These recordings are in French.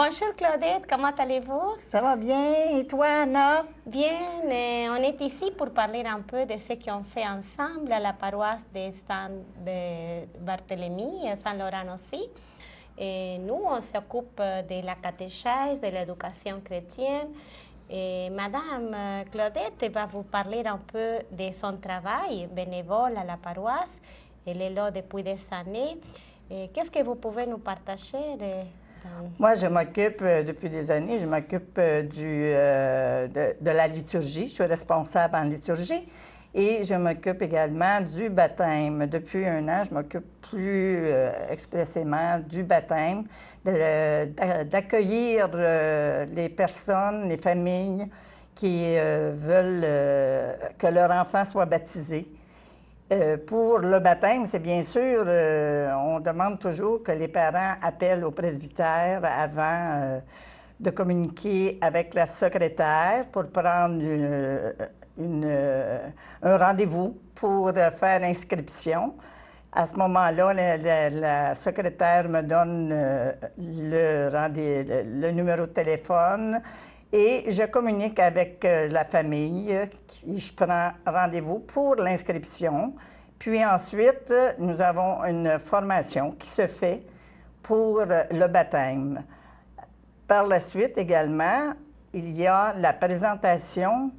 Bonjour Claudette, comment allez-vous? Ça va bien. Et toi, Anna? Bien, on est ici pour parler un peu de ce qu'on fait ensemble à la paroisse de Barthélemy, à Saint-Laurent aussi. Et nous, on s'occupe de la catéchèse, de l'éducation chrétienne. Et Madame Claudette va vous parler un peu de son travail bénévole à la paroisse. Elle est là depuis des années. Qu'est-ce que vous pouvez nous partager Moi, je m'occupe, depuis des années, je m'occupe de la liturgie. Je suis responsable en liturgie et je m'occupe également du baptême. Depuis un an, je m'occupe plus expressément du baptême, d'accueillir les personnes, les familles qui veulent que leur enfant soit baptisé. Pour le baptême, c'est bien sûr, on demande toujours que les parents appellent au presbytère avant de communiquer avec la secrétaire pour prendre un rendez-vous pour faire l'inscription. À ce moment-là, la secrétaire me donne le numéro de téléphone et je communique avec la famille. Je prends rendez-vous pour l'inscription. Puis ensuite, nous avons une formation qui se fait pour le baptême. Par la suite également, il y a la présentation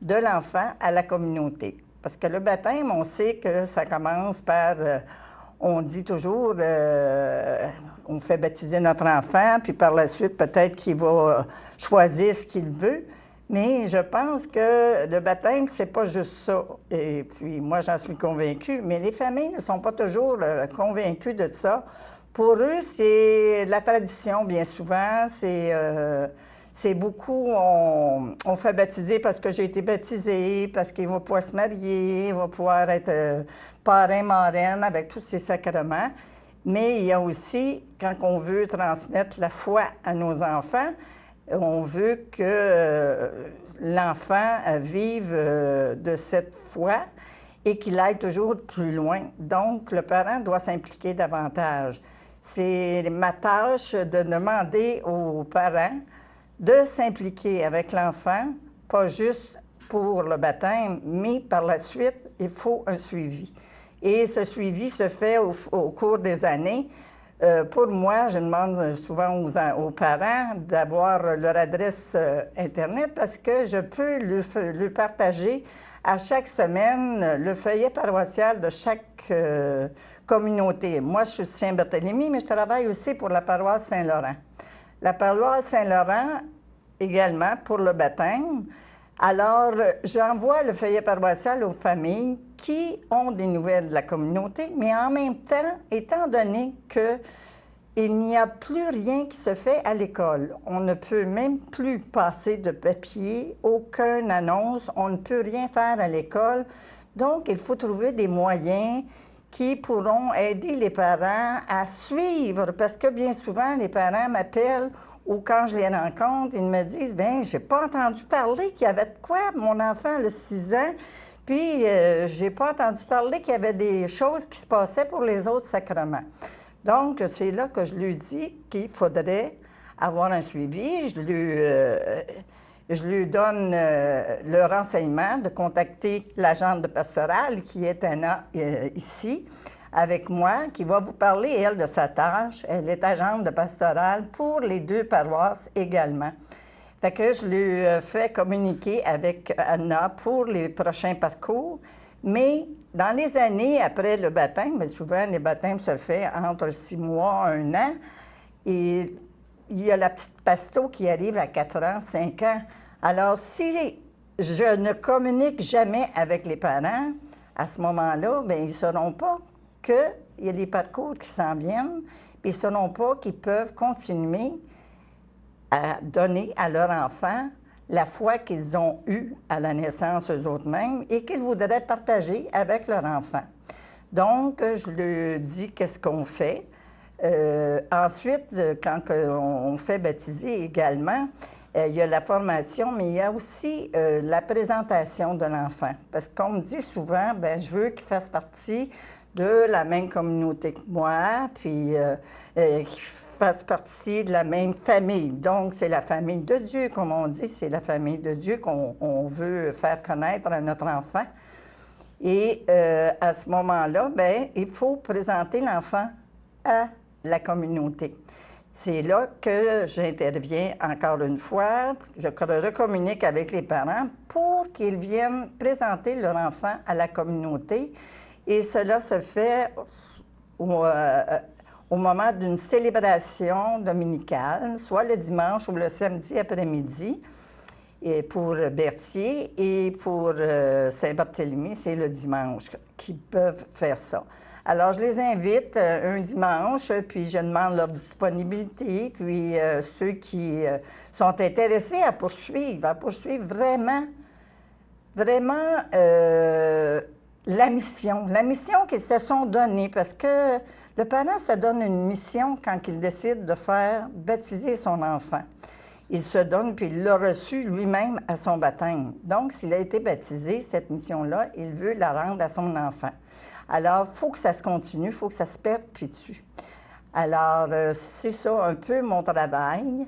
de l'enfant à la communauté. Parce que le baptême, on sait que ça commence par, on dit toujours, on fait baptiser notre enfant, puis par la suite, peut-être qu'il va choisir ce qu'il veut. Mais je pense que le baptême, c'est pas juste ça. Et puis, moi, j'en suis convaincue, mais les familles ne sont pas toujours convaincues de ça. Pour eux, c'est la tradition, bien souvent. C'est beaucoup, on fait baptiser parce que j'ai été baptisée, parce qu'il va pouvoir se marier, il va pouvoir être parrain, marraine avec tous ces sacrements. Mais il y a aussi, quand on veut transmettre la foi à nos enfants, on veut que l'enfant vive de cette foi et qu'il aille toujours plus loin. Donc, le parent doit s'impliquer davantage. C'est ma tâche de demander aux parents de s'impliquer avec l'enfant, pas juste pour le baptême, mais par la suite, il faut un suivi. Et ce suivi se fait au cours des années. Pour moi, je demande souvent aux parents d'avoir leur adresse Internet parce que je peux lui partager à chaque semaine le feuillet paroissial de chaque communauté. Moi, je suis Saint-Barthélemy, mais je travaille aussi pour la paroisse Saint-Laurent. La paroisse Saint-Laurent, également, pour le baptême. Alors, j'envoie le feuillet paroissial aux familles qui ont des nouvelles de la communauté, mais en même temps, étant donné qu'il n'y a plus rien qui se fait à l'école, on ne peut même plus passer de papier, aucune annonce, on ne peut rien faire à l'école. Donc, il faut trouver des moyens qui pourront aider les parents à suivre, parce que bien souvent, les parents m'appellent ou quand je les rencontre, ils me disent « Bien, j'ai pas entendu parler qu'il y avait de quoi, mon enfant a 6 ans, puis j'ai pas entendu parler qu'il y avait des choses qui se passaient pour les autres sacrements. » Donc, c'est là que je lui dis qu'il faudrait avoir un suivi. Je lui donne le renseignement de contacter l'agente de pastorale qui est Anna ici, avec moi, qui va vous parler, elle, de sa tâche. Elle est agente de pastorale pour les 2 paroisses également. Fait que je lui fais communiquer avec Anna pour les prochains parcours. Mais dans les années après le baptême, mais souvent les baptêmes se font entre 6 mois, 1 an, et il y a la petite pasto qui arrive à 4 ans, 5 ans. Alors, si je ne communique jamais avec les parents, à ce moment-là, bien, ils ne sauront pas qu'il y a des parcours qui s'en viennent, puis ils ne sauront pas qu'ils peuvent continuer à donner à leur enfant la foi qu'ils ont eue à la naissance eux-mêmes et qu'ils voudraient partager avec leur enfant. Donc, je lui dis qu'est-ce qu'on fait. Ensuite, quand on fait baptiser également, il y a la formation, mais il y a aussi la présentation de l'enfant. Parce qu'on me dit souvent, bien, je veux qu'il fasse partie de la même communauté que moi, puis qui fassent partie de la même famille. Donc, c'est la famille de Dieu, comme on dit, c'est la famille de Dieu qu'on veut faire connaître à notre enfant. Et à ce moment-là, bien, il faut présenter l'enfant à la communauté. C'est là que j'interviens encore une fois. Je recommunique avec les parents pour qu'ils viennent présenter leur enfant à la communauté. Et cela se fait au moment d'une célébration dominicale, soit le dimanche ou le samedi après-midi. Et pour Berthier et pour Saint-Barthélemy, c'est le dimanche qu'ils peuvent faire ça. Alors, je les invite un dimanche, puis je demande leur disponibilité, puis ceux qui sont intéressés à poursuivre vraiment la mission qu'ils se sont donnée, parce que le parent se donne une mission quand il décide de faire baptiser son enfant. Il se donne, puis il l'a reçu lui-même à son baptême. Donc, s'il a été baptisé, cette mission-là, il veut la rendre à son enfant. Alors, il faut que ça se continue, il faut que ça se perpétue. Alors, c'est ça un peu mon travail.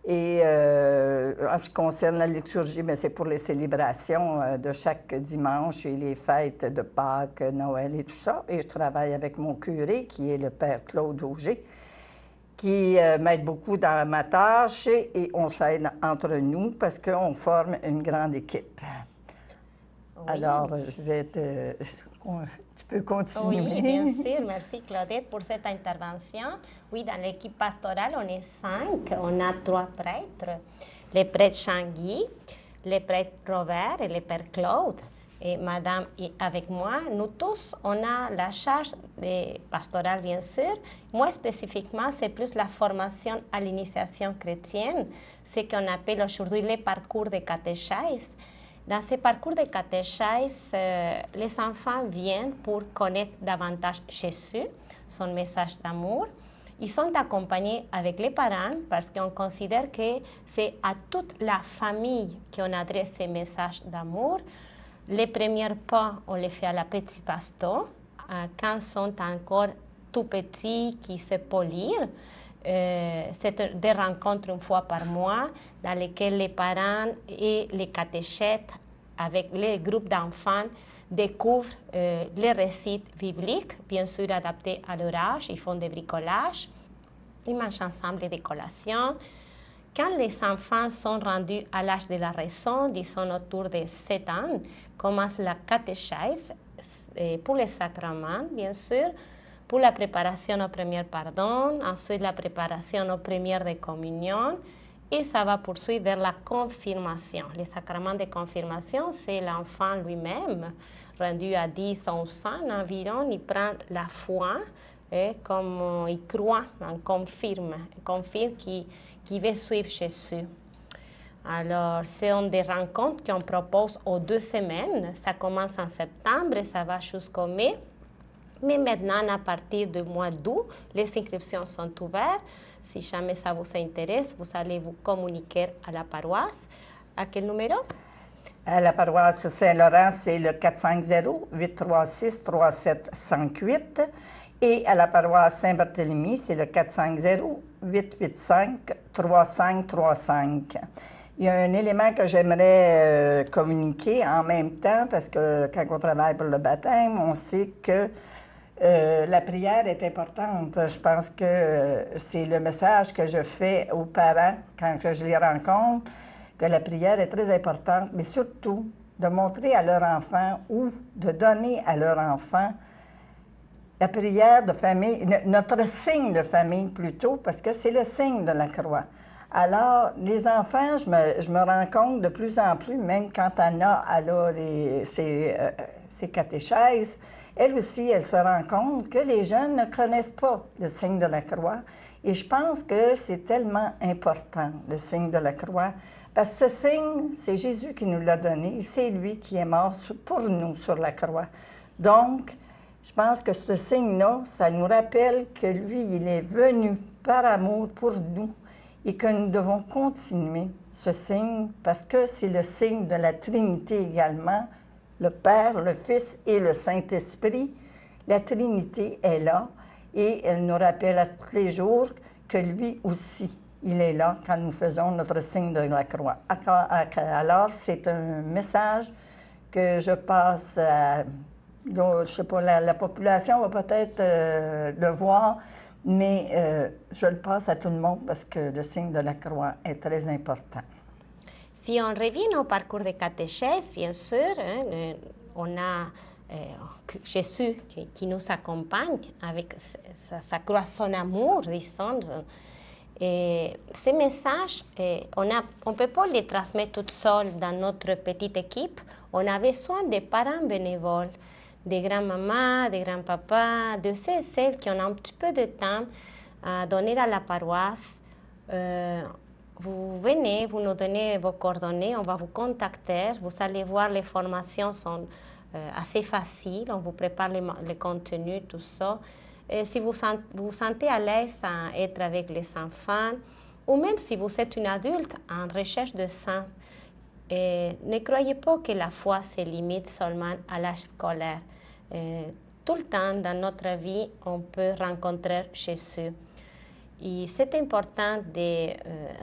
Et en ce qui concerne la liturgie, bien, c'est pour les célébrations de chaque dimanche et les fêtes de Pâques, Noël et tout ça. Et je travaille avec mon curé, qui est le père Claude Auger, qui m'aide beaucoup dans ma tâche et on s'aide entre nous parce qu'on forme une grande équipe. Oui. Alors, je vais tu peux continuer. Oui, bien sûr. Merci Claudette pour cette intervention. Oui, dans l'équipe pastorale, on est 5. On a 3 prêtres. Le prêtre Changuy, le prêtre Robert et le père Claude. Et madame est avec moi. Nous tous, on a la charge de pastorale, bien sûr. Moi, spécifiquement, c'est plus la formation à l'initiation chrétienne, ce qu'on appelle aujourd'hui les parcours de catéchèse. Dans ces parcours de catéchèse, les enfants viennent pour connaître davantage Jésus, son message d'amour. Ils sont accompagnés avec les parents parce qu'on considère que c'est à toute la famille qu'on adresse ces messages d'amour. Les premiers pas, on les fait à la petite pasto, quand ils sont encore tout petits, qui se polissent. C'est des rencontres une fois par mois dans lesquelles les parents et les catéchètes avec les groupes d'enfants découvrent les récits bibliques, bien sûr adaptés à leur âge. Ils font des bricolages, ils mangent ensemble des collations. Quand les enfants sont rendus à l'âge de la raison, disons autour de 7 ans, commence la catéchèse pour les sacrements, bien sûr, pour la préparation au premier pardon, ensuite la préparation aux premières de communion, et ça va poursuivre vers la confirmation. Les sacrements de confirmation, c'est l'enfant lui-même, rendu à 10 ou 11 ans environ, il prend la foi, et comme il croit, on confirme qu'il veut suivre Jésus. Alors, c'est une des rencontres qu'on propose aux 2 semaines. Ça commence en septembre et ça va jusqu'au mai. Mais maintenant, à partir du mois d'août, les inscriptions sont ouvertes. Si jamais ça vous intéresse, vous allez vous communiquer à la paroisse. À quel numéro? À la paroisse Saint-Laurent, c'est le 450-836-3758. Et à la paroisse Saint-Barthélemy, c'est le 450-885-3535. Il y a un élément que j'aimerais communiquer en même temps, parce que quand on travaille pour le baptême, on sait que la prière est importante. Je pense que c'est le message que je fais aux parents quand je les rencontre, que la prière est très importante, mais surtout de montrer à leur enfant ou de donner à leur enfant la prière de famille, notre signe de famille plutôt, parce que c'est le signe de la croix. Alors, les enfants, je me rends compte de plus en plus, même quand Anna a ses catéchèses, elle aussi, elle se rend compte que les jeunes ne connaissent pas le signe de la croix. Et je pense que c'est tellement important, le signe de la croix, parce que ce signe, c'est Jésus qui nous l'a donné, c'est lui qui est mort pour nous sur la croix. Donc, je pense que ce signe-là, ça nous rappelle que lui, il est venu par amour pour nous et que nous devons continuer ce signe parce que c'est le signe de la Trinité également, le Père, le Fils et le Saint-Esprit, La Trinité est là et elle nous rappelle à tous les jours que lui aussi, il est là quand nous faisons notre signe de la croix. Alors, c'est un message que je passe à, je ne sais pas, la population va peut-être le voir, mais je le passe à tout le monde parce que le signe de la croix est très important. Si on revient au parcours de catéchèse, bien sûr, hein, on a Jésus qui nous accompagne avec sa croix, son amour, disons. Et ces messages, on ne peut pas les transmettre tout seul dans notre petite équipe. On a besoin des parents bénévoles, des grands-mamans, des grands-papas, de ceux et celles qui ont un petit peu de temps à donner à la paroisse. Vous venez, vous nous donnez vos coordonnées, on va vous contacter. Vous allez voir, les formations sont assez faciles. On vous prépare les contenus, tout ça. Et si vous vous sentez à l'aise à être avec les enfants, ou même si vous êtes une adulte en recherche de sens, ne croyez pas que la foi se limite seulement à l'âge scolaire. Tout le temps dans notre vie, on peut rencontrer Jésus. Et c'est important de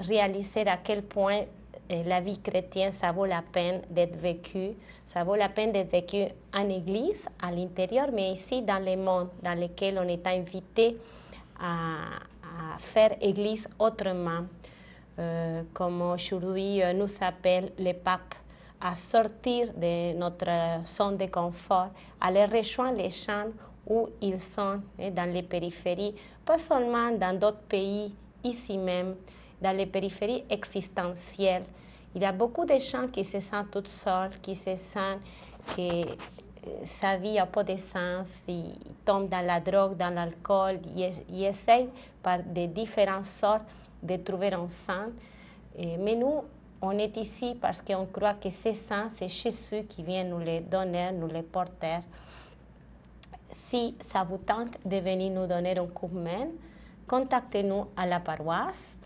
réaliser à quel point la vie chrétienne, ça vaut la peine d'être vécue. Ça vaut la peine d'être vécu en Église, à l'intérieur, mais ici dans le monde dans lequel on est invité à faire Église autrement. Comme aujourd'hui nous appelle le pape à sortir de notre zone de confort, à aller rejoindre les gens où ils sont, dans les périphéries, pas seulement dans d'autres pays, ici même, dans les périphéries existentielles. Il y a beaucoup de gens qui se sentent tout seuls, qui se sentent que sa vie n'a pas de sens, ils tombent dans la drogue, dans l'alcool, ils essayent par de différentes sortes de trouver un sens. Mais nous, on est ici parce qu'on croit que ce sens, c'est Jésus qui vient nous les donner, nous les porter. Si ça vous tente de venir nous donner un coup de main, contactez-nous à la paroisse,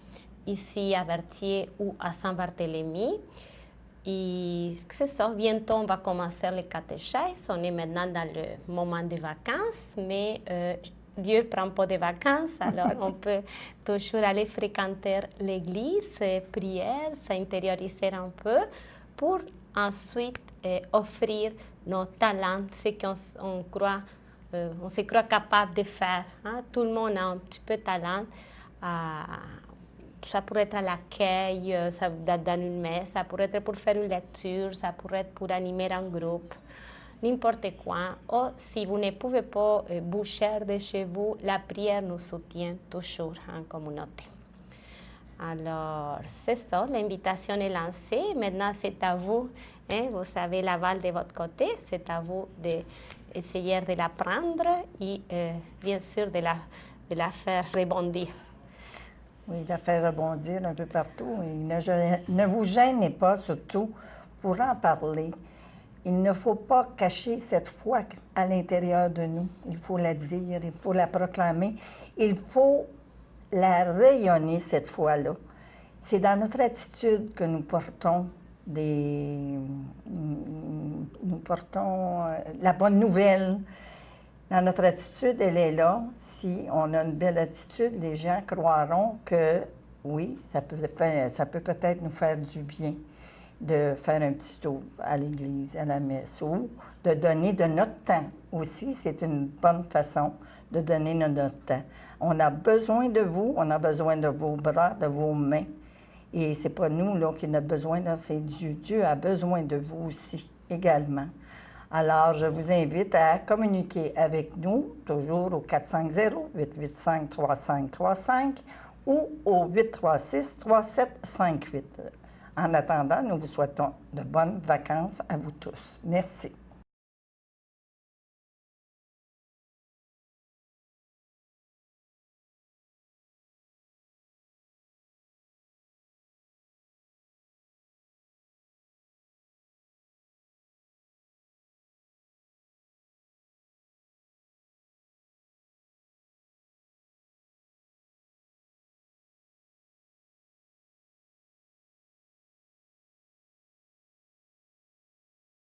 ici à Berthier ou à Saint-Barthélemy. Et c'est ça, bientôt on va commencer les catéchèses. On est maintenant dans le moment de vacances, mais Dieu ne prend pas de vacances, alors on peut toujours aller fréquenter l'église, prier, s'intérioriser un peu pour ensuite offrir nos talents, ce qu'on croit. On se croit capable de faire. Hein? Tout le monde a un petit peu de talent. Ça pourrait être à l'accueil, dans une messe, ça pourrait être pour faire une lecture, ça pourrait être pour animer un groupe, n'importe quoi. Ou si vous ne pouvez pas bouger de chez vous, la prière nous soutient toujours en communauté. Alors, c'est ça, l'invitation est lancée. Maintenant, c'est à vous. Hein? Vous avez l'aval de votre côté, c'est à vous d'essayer de la prendre et bien sûr de la faire rebondir. Oui, la faire rebondir un peu partout. Et ne vous gênez pas, surtout, pour en parler. Il ne faut pas cacher cette foi à l'intérieur de nous. Il faut la dire, il faut la proclamer. Il faut la rayonner, cette foi-là. C'est dans notre attitude que nous portons la bonne nouvelle. Dans notre attitude, elle est là. Si on a une belle attitude, les gens croiront que oui, ça peut peut-être nous faire du bien de faire un petit tour à l'église, à la messe, ou de donner de notre temps aussi. C'est une bonne façon de donner de notre temps. On a besoin de vous, on a besoin de vos bras, de vos mains. Et c'est pas nous là, qui en avons besoin, c'est Dieu. Dieu a besoin de vous aussi, également. Alors, je vous invite à communiquer avec nous, toujours au 450-885-3535 ou au 836-3758. En attendant, nous vous souhaitons de bonnes vacances à vous tous. Merci.